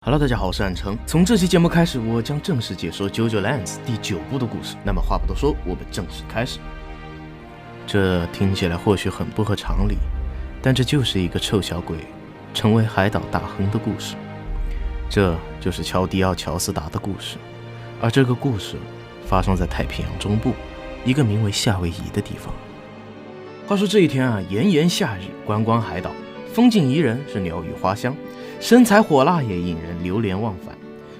Hello， 大家好，我是暗成。从这期节目开始，我将正式解说《JoJo Lands》第9部的故事。那么话不多说，我们正式开始。这听起来或许很不合常理，但这就是一个臭小鬼成为海岛大亨的故事。这就是乔迪奥·乔斯达的故事，而这个故事发生在太平洋中部一个名为夏威夷的地方。话说这一天啊，炎炎夏日，观光海岛，风景宜人，是鸟语花香。身材火辣也引人流连忘返。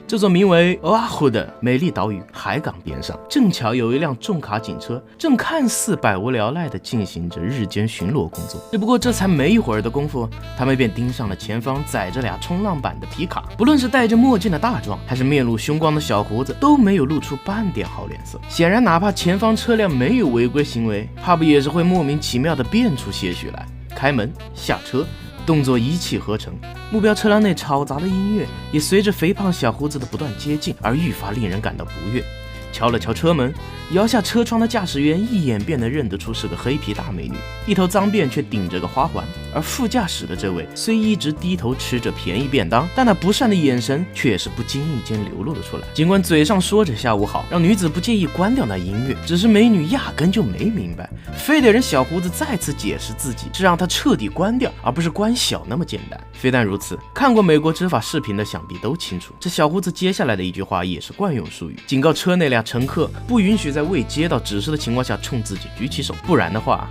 这座名为欧阿湖的美丽岛屿海港边上，正巧有一辆重卡警车，正看似百无聊赖地进行着日间巡逻工作。只不过这才没一会儿的功夫，他们便盯上了前方载着俩冲浪板的皮卡。不论是戴着墨镜的大壮，还是面露凶光的小胡子，都没有露出半点好脸色。显然，哪怕前方车辆没有违规行为，怕不也是会莫名其妙地变出些许来。开门下车，动作一气呵成，目标车辆内嘈杂的音乐也随着肥胖小胡子的不断接近而愈发令人感到不悦。敲了敲车门，摇下车窗的驾驶员一眼便能认得出是个黑皮大美女，一头脏辫却顶着个花环。而副驾驶的这位虽一直低头吃着便宜便当，但那不善的眼神却也是不经意间流露了出来。尽管嘴上说着下午好，让女子不介意关掉那音乐，只是美女压根就没明白，非得人小胡子再次解释自己是让他彻底关掉，而不是关小那么简单。非但如此，看过美国执法视频的想必都清楚，这小胡子接下来的一句话也是惯用术语，警告车内俩乘客不允许在未接到指示的情况下冲自己举起手，不然的话，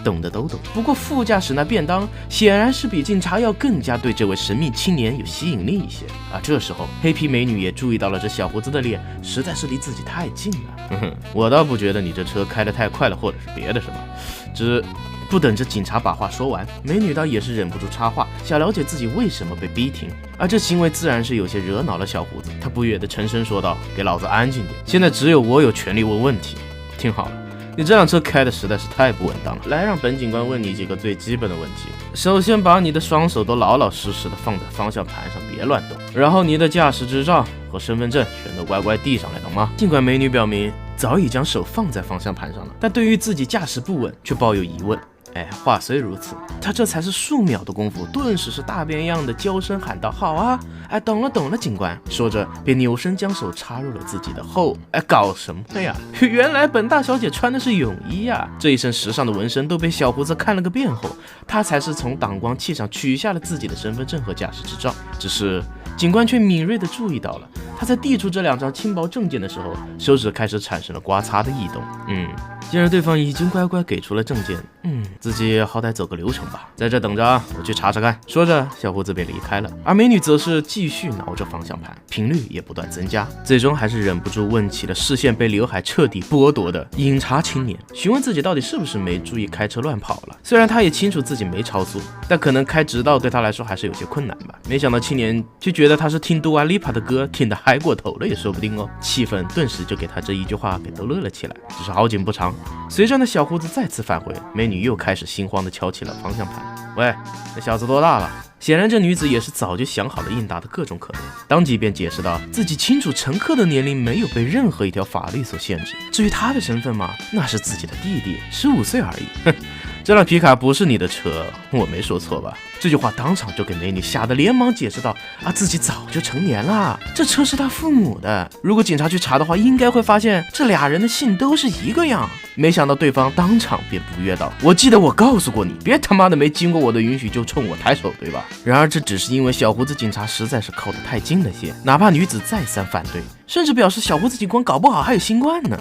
懂的都懂。不过副驾驶那便当显然是比警察要更加对这位神秘青年有吸引力一些。而这时候，黑皮美女也注意到了这小胡子的脸实在是离自己太近了。我倒不觉得你这车开得太快了，或者是别的什么，只不等着警察把话说完，美女倒也是忍不住插话，想了解自己为什么被逼停。而这行为自然是有些惹恼了小胡子，他不悦地沉声说道：“给老子安静点！现在只有我有权利问问题。听好了，你这辆车开的实在是太不稳当了。来，让本警官问你几个最基本的问题。首先，把你的双手都老老实实的放在方向盘上，别乱动。然后，你的驾驶执照和身份证全都乖乖递上来，懂吗？”尽管美女表明早已将手放在方向盘上了，但对于自己驾驶不稳却抱有疑问。话虽如此，他这才是数秒的功夫，顿时是大便一样的娇声喊道：“好啊，懂了，警官。”说着便扭身将手插入了自己的后。搞什么呀？原来本大小姐穿的是泳衣啊！这一身时尚的纹身都被小胡子看了个遍后，他才是从挡光器上取下了自己的身份证和驾驶执照。只是警官却敏锐地注意到了，他在递出这两张轻薄证件的时候，手指开始产生了刮擦的异动。既然对方已经乖乖给出了证件，自己好歹走个流程吧，在这等着啊，我去查查看。说着，小胡子便离开了，而美女则是继续挠着方向盘，频率也不断增加，最终还是忍不住问起了视线被刘海彻底剥夺的饮茶青年，询问自己到底是不是没注意开车乱跑了。虽然他也清楚自己没超速，但可能开直道对他来说还是有些困难吧。没想到青年却觉得他是听杜阿丽帕的歌听得嗨过头了也说不定哦，气氛顿时就给他这一句话给逗乐了起来。只是好景不长，随着那小胡子再次返回，美女又开始心慌地敲起了方向盘。喂，那小子多大了？显然这女子也是早就想好了应答的各种可能，当即便解释道自己清楚乘客的年龄没有被任何一条法律所限制，至于他的身份嘛，那是自己的弟弟，15岁而已。这辆皮卡不是你的车，我没说错吧？这句话当场就给美女吓得连忙解释道：“自己早就成年了，这车是他父母的。如果警察去查的话，应该会发现这俩人的姓都是一个样。”没想到对方当场便不悦道：“我记得我告诉过你，别他妈的没经过我的允许就冲我抬手，对吧？”然而这只是因为小胡子警察实在是靠得太近了些，哪怕女子再三反对，甚至表示小胡子警官搞不好还有新冠呢。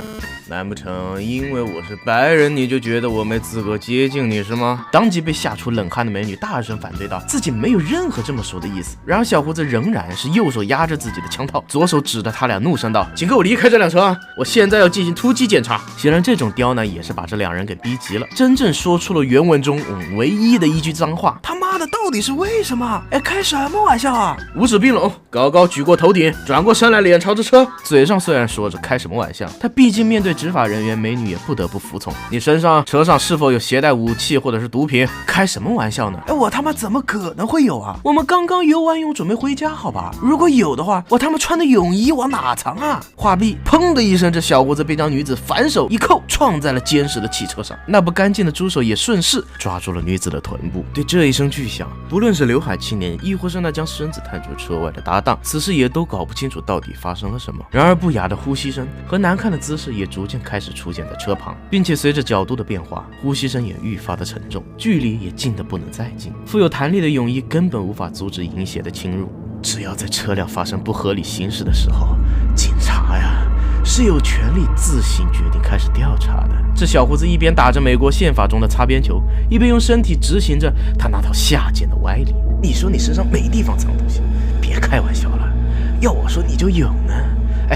难不成因为我是白人你就觉得我没资格接近你是吗？当即被吓出冷汗的美女大声反对道，自己没有任何这么说的意思。然而小胡子仍然是右手压着自己的枪套，左手指着他俩怒声道：“请给我离开这辆车，我现在要进行突击检查。”显然这种刁难也是把这两人给逼急了，真正说出了原文中唯一的一句脏话：“他妈的到底是为什么？开什么玩笑啊！”五指并拢，高高举过头顶，转过身来，脸朝着车。嘴上虽然说着开什么玩笑，他毕竟面对执法人员，美女也不得不服从。你身上、车上是否有携带武器或者是毒品？开什么玩笑呢？我他妈怎么可能会有啊？我们刚刚游完泳准备回家，好吧？如果有的话，我他妈穿的泳衣往哪藏啊？话毕，砰的一声，这小胡子便将女子反手一扣，撞放在了坚实的汽车上，那不干净的猪手也顺势抓住了女子的臀部。对这一声巨响，不论是刘海青年，亦或是那将身子探出车外的搭档，此时也都搞不清楚到底发生了什么。然而不雅的呼吸声和难看的姿势也逐渐开始出现在车旁，并且随着角度的变化，呼吸声也愈发的沉重，距离也近得不能再近。富有弹力的泳衣根本无法阻止淫血的侵入。只要在车辆发生不合理行驶的时候，警察呀是有权利自行决定开始调查的。这小胡子一边打着美国宪法中的擦边球，一边用身体执行着他那套下贱的歪理。你说你身上没地方藏东西，别开玩笑了，要我说你就有呢。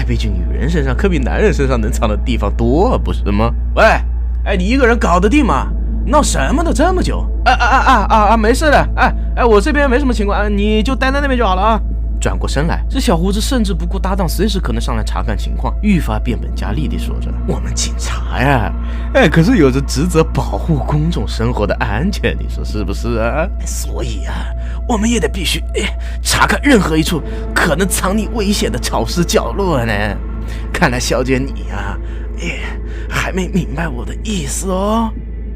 毕竟女人身上可比男人身上能藏的地方多，不是吗？喂，你一个人搞得定吗？闹什么的这么久？没事的。我这边没什么情况，你就待在那边就好了啊。转过身来，这小胡子甚至不顾搭档随时可能上来查看情况，愈发变本加厉地说着：“我们警察呀，可是有着职责保护公众生活的安全，你说是不是啊？所以啊，我们也得必须查看任何一处可能藏匿危险的潮湿角落呢。看来小姐你呀，还没明白我的意思哦。”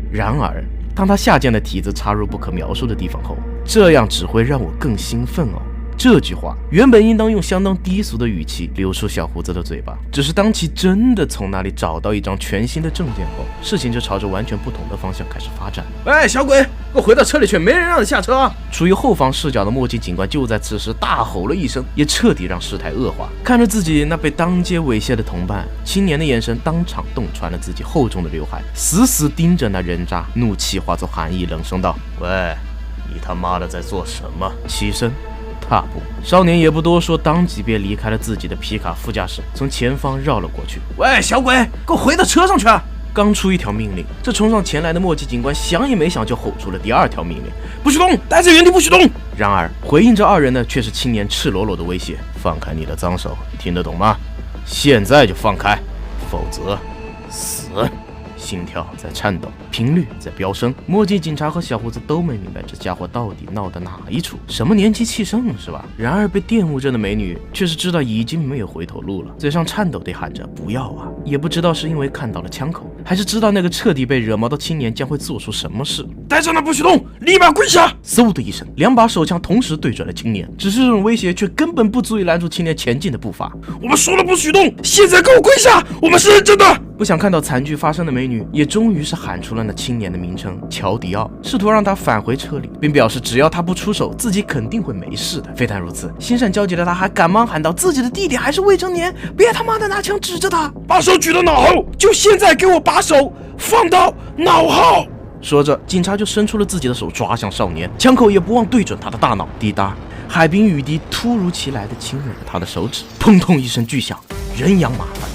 然而，当他下贱的蹄子插入不可描述的地方后，这样只会让我更兴奋哦。这句话原本应当用相当低俗的语气流出小胡子的嘴巴，只是当其真的从那里找到一张全新的证件后，事情就朝着完全不同的方向开始发展。小鬼，给我回到车里去，没人让你下车啊！处于后方视角的墨镜警官就在此时大吼了一声，也彻底让事态恶化。看着自己那被当街猥亵的同伴，青年的眼神当场洞穿了自己厚重的刘海，死死盯着那人渣，怒气化作寒意，冷声道：“喂，你他妈的在做什么？”起身踏步，少年也不多说，当即便离开了自己的皮卡副驾驶，从前方绕了过去。喂，小鬼，给我回到车上去啊！刚出一条命令，这冲上前来的墨迹警官想也没想就吼出了第二条命令：不许动，待在原地不许动。然而回应这二人的却是青年赤裸裸的威胁：放开你的脏手，听得懂吗？现在就放开，否则死。心跳在颤抖，频率在飙升。墨镜警察和小胡子都没明白这家伙到底闹的哪一出，什么年纪气盛是吧？然而被玷污着的美女却是知道已经没有回头路了，嘴上颤抖地喊着不要啊！也不知道是因为看到了枪口，还是知道那个彻底被惹毛的青年将会做出什么事。待在那不许动，立马跪下！嗖的一声，两把手枪同时对准了青年，只是这种威胁却根本不足以拦住青年前进的步伐。我们说了不许动，现在给我跪下！我们是认真的！不想看到惨剧发生的美女也终于是喊出了那青年的名称乔迪奥，试图让他返回车里，并表示只要他不出手，自己肯定会没事的。非但如此，心善交集的他还赶忙喊道：自己的弟弟还是未成年，别他妈的拿枪指着他，把手举到脑后，就现在给我把手放到脑后。说着，警察就伸出了自己的手抓向少年，枪口也不忘对准他的大脑。滴答，海滨雨滴突如其来的亲吻了他的手指，砰砰一声巨响，人仰马翻。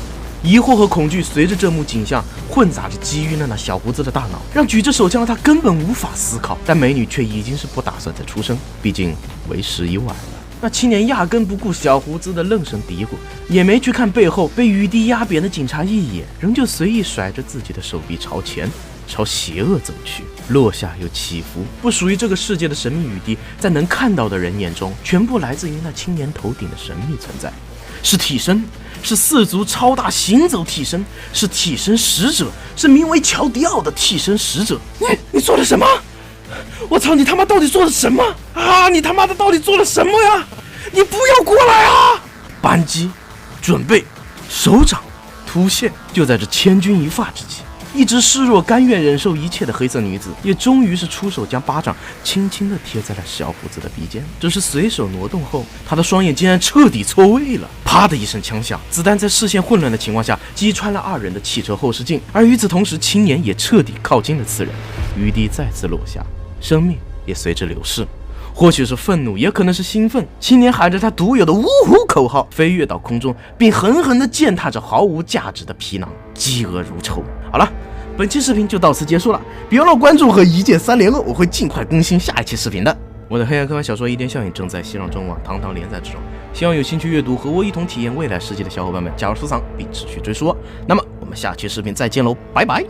疑惑和恐惧随着这幕景象混杂着击晕了那小胡子的大脑，让举着手枪的他根本无法思考。但美女却已经是不打算再出声，毕竟为时已晚了。那青年压根不顾小胡子的愣声嘀咕，也没去看背后被雨滴压扁的警察一眼，仍旧随意甩着自己的手臂朝前，朝邪恶走去。落下又起伏，不属于这个世界的神秘雨滴，在能看到的人眼中，全部来自于那青年头顶的神秘存在，是替身，是四足超大行走替身，是替身使者，是名为乔迪奥的替身使者。你做了什么？我操，你他妈到底做了什么啊？你他妈的到底做了什么呀？你不要过来啊！扳机，准备，手掌，突现。就在这千钧一发之际，一直示弱甘愿忍受一切的黑色女子也终于是出手将巴掌轻轻地贴在了小胡子的鼻尖，只是随手挪动后，他的双眼竟然彻底错位了。啪的一声枪响，子弹在视线混乱的情况下击穿了二人的汽车后视镜，而与此同时，青年也彻底靠近了此人。雨滴再次落下，生命也随之流逝。或许是愤怒，也可能是兴奋，青年喊着他独有的呜呼口号，飞跃到空中，并狠狠地践踏着毫无价值的皮囊，饥饿如仇。好了，本期视频就到此结束了，别忘了关注和一键3连哦，我会尽快更新下一期视频的。我的黑暗科幻小说《一点效应》正在西上中网堂堂连载之中，希望有兴趣阅读和我一同体验未来世界的小伙伴们加入收藏并持续追书哦。那么我们下期视频再见喽，拜拜。